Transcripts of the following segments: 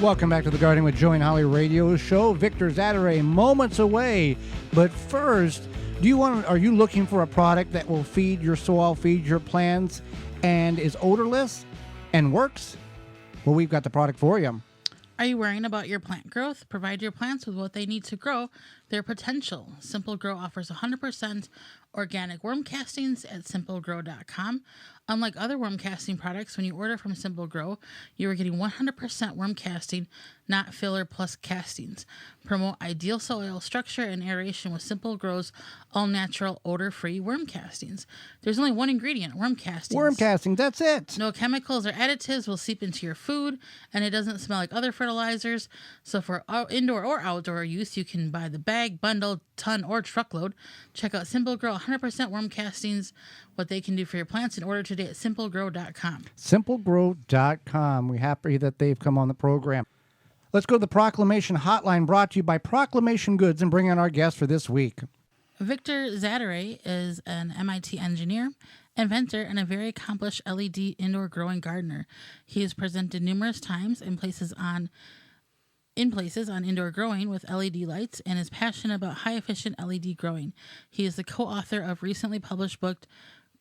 Welcome back to the Gardening with Joe and Holly radio show. Victor Zaderej, moments away. But first, are you looking for a product that will feed your soil, feed your plants, and is odorless and works? Well, we've got the product for you. Are you worrying about your plant growth? Provide your plants with what they need to grow their potential. Simple Grow offers 100% organic worm castings at simplegrow.com. Unlike other worm casting products, when you order from Simple Grow, you are getting 100% worm casting, not filler plus castings. Promote ideal soil structure and aeration with Simple Grow's all-natural, odor-free worm castings. There's only one ingredient, worm castings. Worm castings, that's it. No chemicals or additives will seep into your food, and it doesn't smell like other fertilizers. So for indoor or outdoor use, you can buy the bag, bundle, ton, or truckload. Check out Simple Grow 100% worm castings, what they can do for your plants, and order today at simplegrow.com. Simplegrow.com. We're happy that they've come on the program. Let's go to the Proclamation Hotline, brought to you by Proclamation Goods, and bring in our guest for this week. Victor Zaderej is an MIT engineer, inventor, and a very accomplished LED indoor growing gardener. He has presented numerous times in places on indoor growing with LED lights and is passionate about high-efficient LED growing. He is the co-author of recently published book,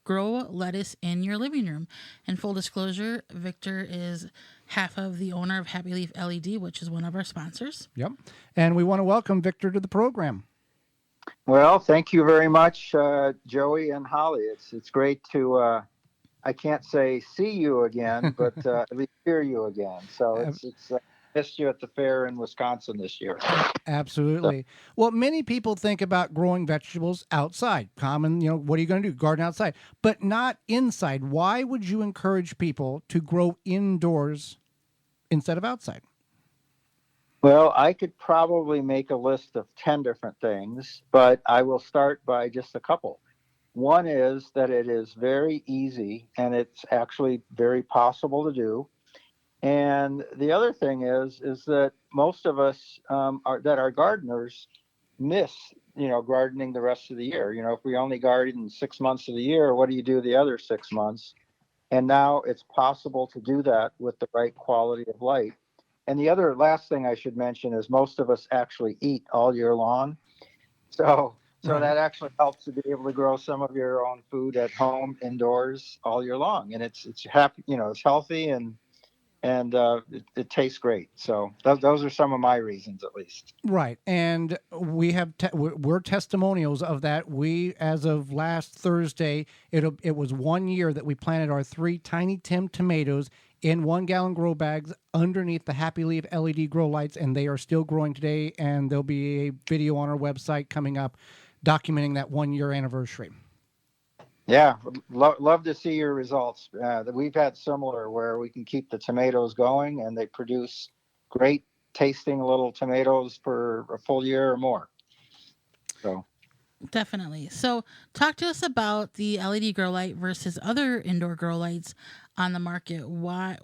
Grow Lettuce in Your Living Room. And full disclosure, Victor is half of the owner of Happy Leaf LED, which is one of our sponsors. Yep. And we want to welcome Victor to the program. Well, thank you very much, Joey and Holly. It's great to, I can't say see you again, but at least hear you again. So it's missed you at the fair in Wisconsin this year. Absolutely. Well, many people think about growing vegetables outside. Common, what are you going to do? Garden outside, but not inside. Why would you encourage people to grow indoors instead of outside? Well, I could probably make a list of 10 different things, but I will start by just a couple. One is that it is very easy and it's actually very possible to do. And the other thing is that most of us are gardeners miss, gardening the rest of the year. If we only garden 6 months of the year, what do you do the other 6 months? And now it's possible to do that with the right quality of light. And the last thing I should mention is most of us actually eat all year long. So that actually helps to be able to grow some of your own food at home indoors all year long. And it's happy, it's healthy and it tastes great. So those are some of my reasons, at least. Right. And we have we're testimonials of that. We, as of last Thursday, it was 1 year that we planted our 3 Tiny Tim tomatoes in 1 gallon grow bags underneath the Happy Leaf LED grow lights, and they are still growing today. And there'll be a video on our website coming up documenting that 1 year anniversary. Yeah, love to see your results. We've had similar where we can keep the tomatoes going and they produce great tasting little tomatoes for a full year or more. So definitely. So talk to us about the LED grow light versus other indoor grow lights on the market. What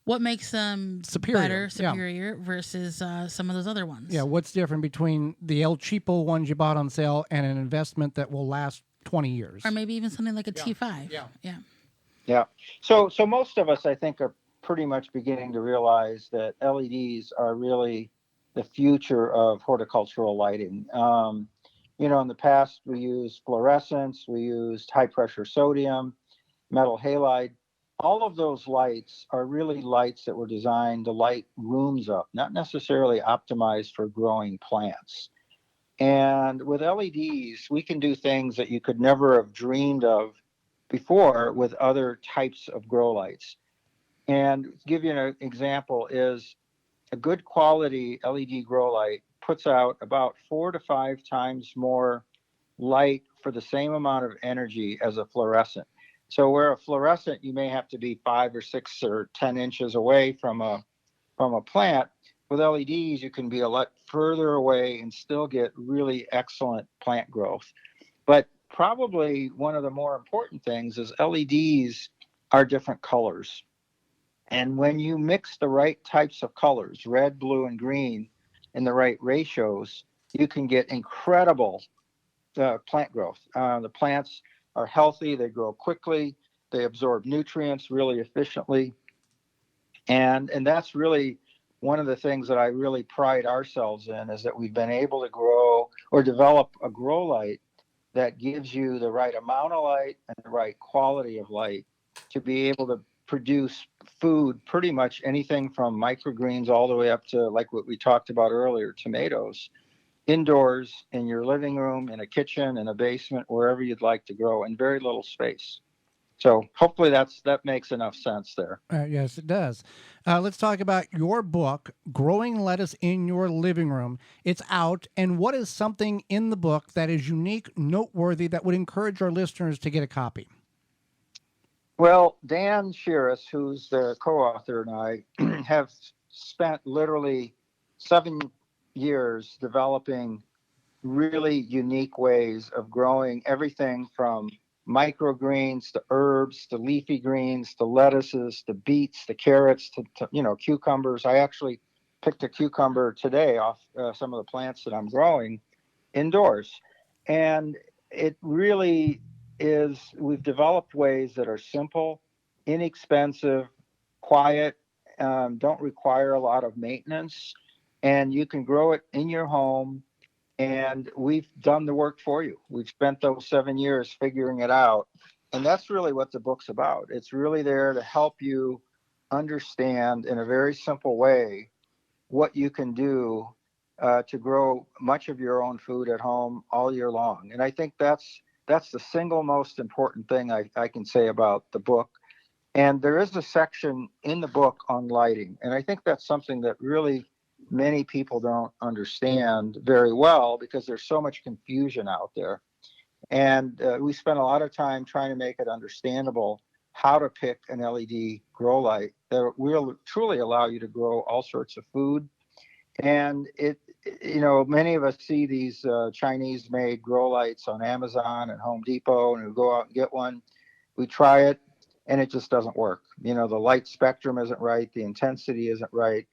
makes them superior versus some of those other ones? Yeah, what's different between the El Cheapo ones you bought on sale and an investment that will last 20 years? Or maybe even something like a T5. Yeah. So most of us, I think, are pretty much beginning to realize that LEDs are really the future of horticultural lighting. In the past, we used fluorescence, we used high-pressure sodium, metal halide. All of those lights are really lights that were designed to light rooms up, not necessarily optimized for growing plants. And with LEDs, we can do things that you could never have dreamed of before with other types of grow lights. And to give you an example is a good quality LED grow light puts out about 4 to 5 times more light for the same amount of energy as a fluorescent. So where a fluorescent, you may have to be 5 or 6 or 10 inches away from a plant. With LEDs, you can be a lot further away and still get really excellent plant growth. But probably one of the more important things is LEDs are different colors. And when you mix the right types of colors, red, blue, and green, in the right ratios, you can get incredible plant growth. The plants are healthy, they grow quickly, they absorb nutrients really efficiently. And that's really one of the things that I really pride ourselves in, is that we've been able to grow or develop a grow light that gives you the right amount of light and the right quality of light to be able to produce food, pretty much anything from microgreens all the way up to, like what we talked about earlier, tomatoes, indoors, in your living room, in a kitchen, in a basement, wherever you'd like to grow, in very little space. So hopefully that makes enough sense there. Yes, it does. Let's talk about your book, Growing Lettuce in Your Living Room. It's out, and what is something in the book that is unique, noteworthy, that would encourage our listeners to get a copy? Well, Dan Shiras, who's the co-author, and I have spent literally 7 years developing really unique ways of growing everything from microgreens to herbs to leafy greens to lettuces to beets to carrots to cucumbers. I actually picked a cucumber today off some of the plants that I'm growing indoors, and it really is. We've developed ways that are simple, inexpensive, quiet, don't require a lot of maintenance, and you can grow it in your home. And we've done the work for you. We've spent those 7 years figuring it out. And that's really what the book's about. It's really there to help you understand in a very simple way what you can do to grow much of your own food at home all year long. And I think that's the single most important thing I can say about the book. And there is a section in the book on lighting. And I think that's something that really many people don't understand very well, because there's so much confusion out there. And we spent a lot of time trying to make it understandable how to pick an LED grow light that will truly allow you to grow all sorts of food. And many of us see these Chinese made grow lights on Amazon and Home Depot, and we go out and get one. We try it, and it just doesn't work. The light spectrum isn't right. The intensity isn't right.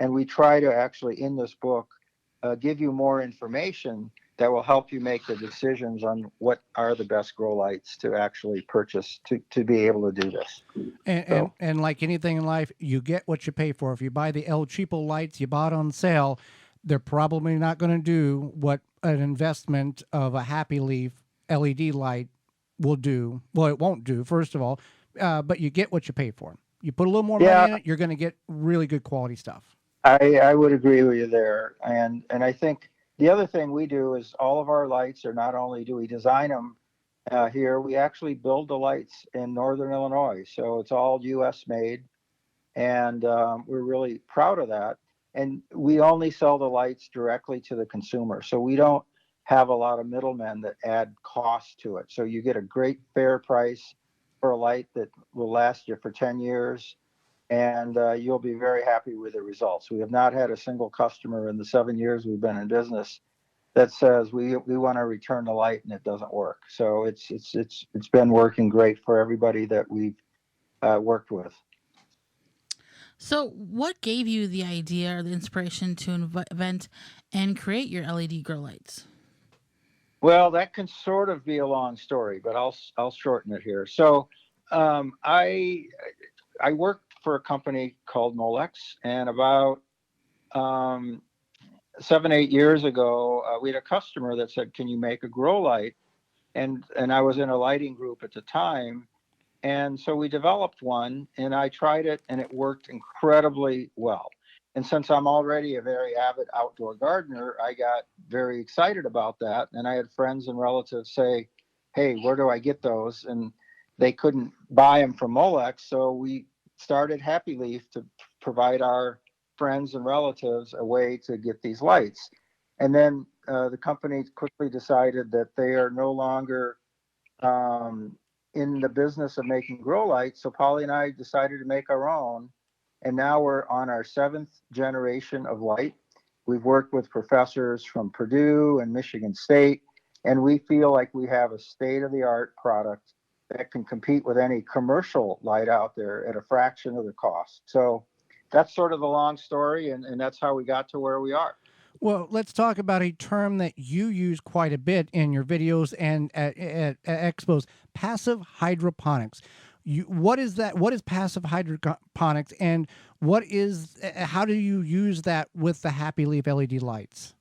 And we try to actually, in this book, give you more information that will help you make the decisions on what are the best grow lights to actually purchase to be able to do this. And like anything in life, you get what you pay for. If you buy the El Cheapo lights you bought on sale, they're probably not going to do what an investment of a Happy Leaf LED light will do. Well, it won't do, first of all, but you get what you pay for. You put a little more money in it, you're going to get really good quality stuff. I would agree with you there. And I think the other thing we do is all of our lights are, not only do we design them here, we actually build the lights in Northern Illinois. So it's all U.S. made. And we're really proud of that. And we only sell the lights directly to the consumer. So we don't have a lot of middlemen that add cost to it. So you get a great fair price for a light that will last you for 10 years. And you'll be very happy with the results. We have not had a single customer in the 7 years we've been in business that says we want to return the light and it doesn't work. So it's been working great for everybody that we've worked with. So, what gave you the idea or the inspiration to invent and create your LED grow lights? Well, that can sort of be a long story, but I'll shorten it here. So, I worked for a company called Molex, and about 7-8 years ago, we had a customer that said, "Can you make a grow light?" And I was in a lighting group at the time, and so we developed one, and I tried it, and it worked incredibly well. And since I'm already a very avid outdoor gardener, I got very excited about that. And I had friends and relatives say, "Hey, where do I get those?" And they couldn't buy them from Molex, so we started Happy Leaf to provide our friends and relatives a way to get these lights. And then the company quickly decided that they are no longer in the business of making grow lights. So Polly and I decided to make our own. And now we're on our 7th generation of light. We've worked with professors from Purdue and Michigan State, and we feel like we have a state-of-the-art product that can compete with any commercial light out there at a fraction of the cost. So that's sort of the long story, and that's how we got to where we are. Well, let's talk about a term that you use quite a bit in your videos and at expos, passive hydroponics. What is that? What is passive hydroponics, and How do you use that with the Happy Leaf LED lights?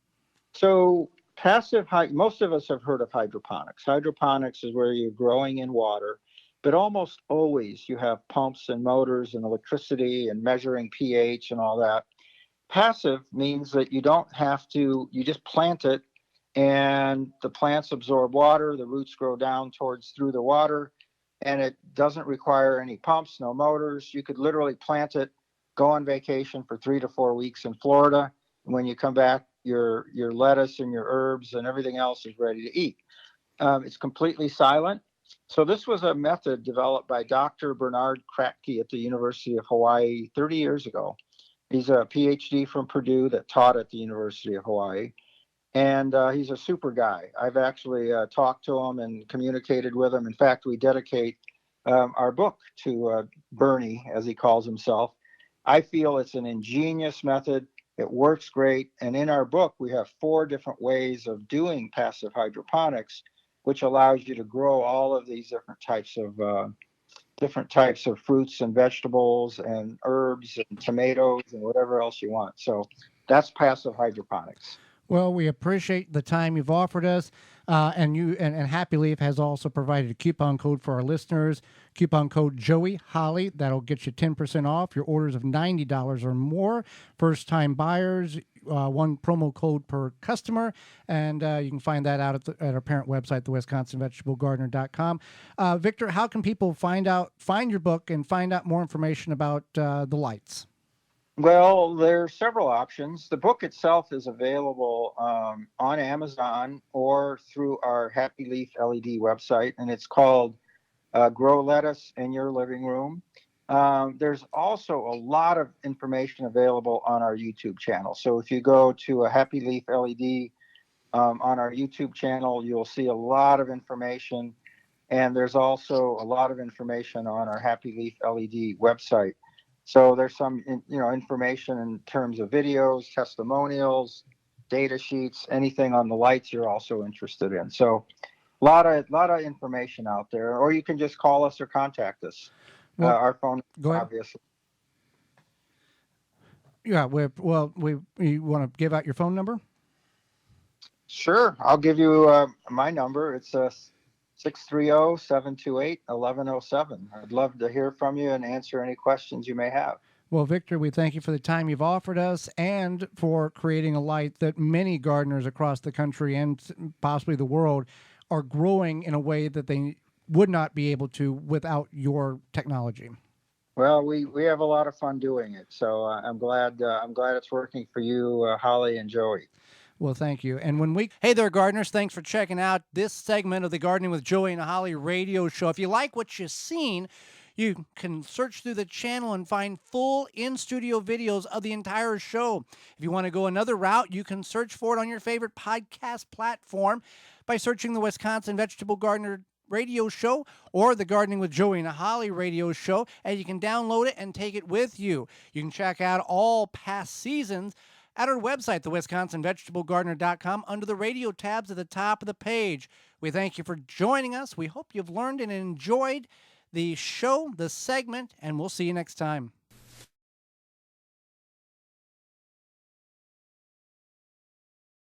So most of us have heard of hydroponics. Hydroponics is where you're growing in water, but almost always you have pumps and motors and electricity and measuring pH and all that. Passive means that you don't have to, you just plant it and the plants absorb water, the roots grow down through the water, and it doesn't require any pumps, no motors. You could literally plant it, go on vacation for 3 to 4 weeks in Florida. And when you come back, your lettuce and your herbs and everything else is ready to eat. It's completely silent. So this was a method developed by Dr. Bernard Kratke at the University of Hawaii 30 years ago. He's a PhD from Purdue that taught at the University of Hawaii. And he's a super guy. I've actually talked to him and communicated with him. In fact, we dedicate our book to Bernie, as he calls himself. I feel it's an ingenious method. It works great. And in our book, we have 4 different ways of doing passive hydroponics, which allows you to grow all of these different types of fruits and vegetables and herbs and tomatoes and whatever else you want. So that's passive hydroponics. Well, we appreciate the time you've offered us, and Happy Leaf has also provided a coupon code for our listeners. Coupon code Joey Holly. That'll get you 10% off your orders of $90 or more. First-time buyers, 1 promo code per customer, and you can find that out at our parent website, the WisconsinVegetableGardener.com. Victor, how can people find your book and find out more information about the lights? Well, there are several options. The book itself is available on Amazon or through our Happy Leaf LED website, and it's called Grow Lettuce in Your Living Room. There's also a lot of information available on our YouTube channel. So if you go to a Happy Leaf LED on our YouTube channel, you'll see a lot of information. And there's also a lot of information on our Happy Leaf LED website. So there's some, information in terms of videos, testimonials, data sheets, anything on the lights you're also interested in. So a lot of information out there, or you can just call us or contact us. Well, our phone, go ahead. obviously. Yeah. We want to give out your phone number? Sure. I'll give you my number. It's 630-728-1107. I'd love to hear from you and answer any questions you may have. Well, Victor, we thank you for the time you've offered us and for creating a light that many gardeners across the country and possibly the world are growing in a way that they would not be able to without your technology. Well, we have a lot of fun doing it, so I'm glad it's working for you, Holly and Joey. Well, thank you. And hey there, gardeners, thanks for checking out this segment of the Gardening with Joey and Holly radio show. If you like what you've seen, you can search through the channel and find full in-studio videos of the entire show. If you want to go another route, you can search for it on your favorite podcast platform by searching the Wisconsin Vegetable Gardener radio show or the Gardening with Joey and Holly radio show, and you can download it and take it with you. You can check out all past seasons at our website, the WisconsinVegetableGardener.com, under the radio tabs at the top of the page. We thank you for joining us. We hope you've learned and enjoyed the show, the segment, and we'll see you next time.